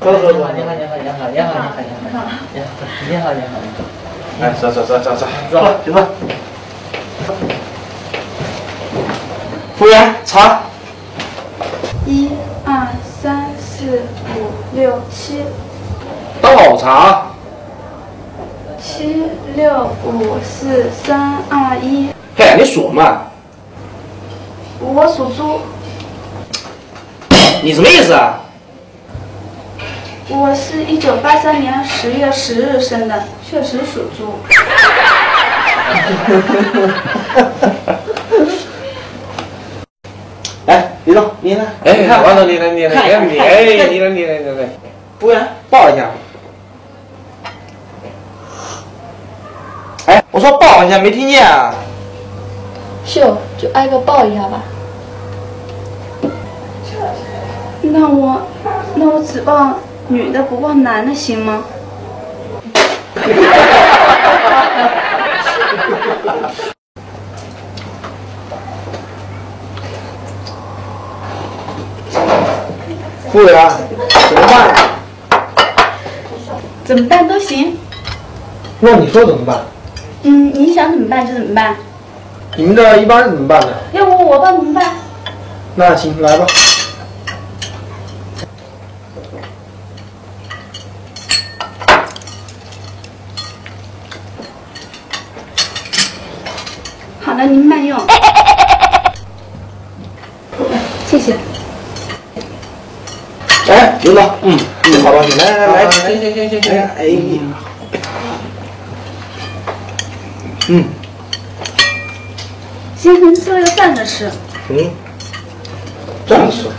走。你好。哎，走。走，行吧。服务员，茶。1、2、3、4、5、6、7。倒茶。7、6、5、4、3、2、1。嘿，你数嘛？我属猪。你什么意思啊？我是1983年10月10日生的，确实属猪。来，李总，你呢？哎，王总，你来，哎，你来。服务员，抱一下。哎，我说抱一下，没听见啊？秀，就挨个抱一下吧。那我只抱女的，不抱男的，行吗？服务员，怎么办？怎么办都行。那你说怎么办？你想怎么办就怎么办。你们这一般是怎么办的？要不我帮你们办。那行，来吧。好的，您慢用。谢谢。哎，领导，好东西，来，行，哎，先生吃了个站着吃。站着吃。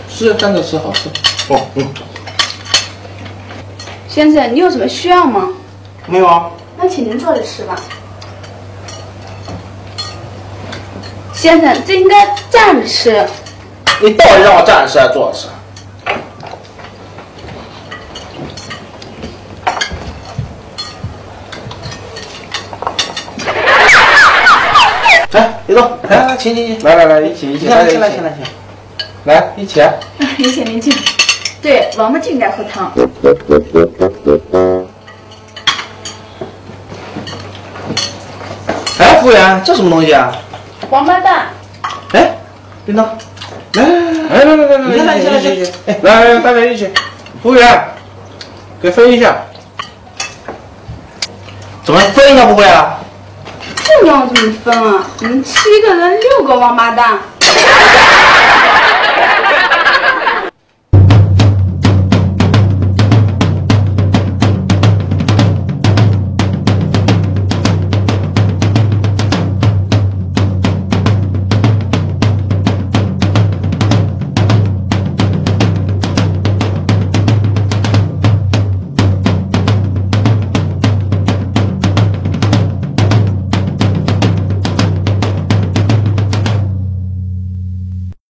是站着吃好吃。哦，先生，你有什么需要吗？没有啊。那请您坐着吃吧。先生，这应该站着吃。你到底让我站着吃还是坐着吃？哎，李总，来，请，来，一起，来，一起。您请。对，王八就应该喝汤。哎，服务员，这什么东西啊？王八蛋。哎，领导，来，一起，来，大家一起。服务员，给分一下。怎么分一下不会啊？这要怎么分啊？你们7个人6个王八蛋。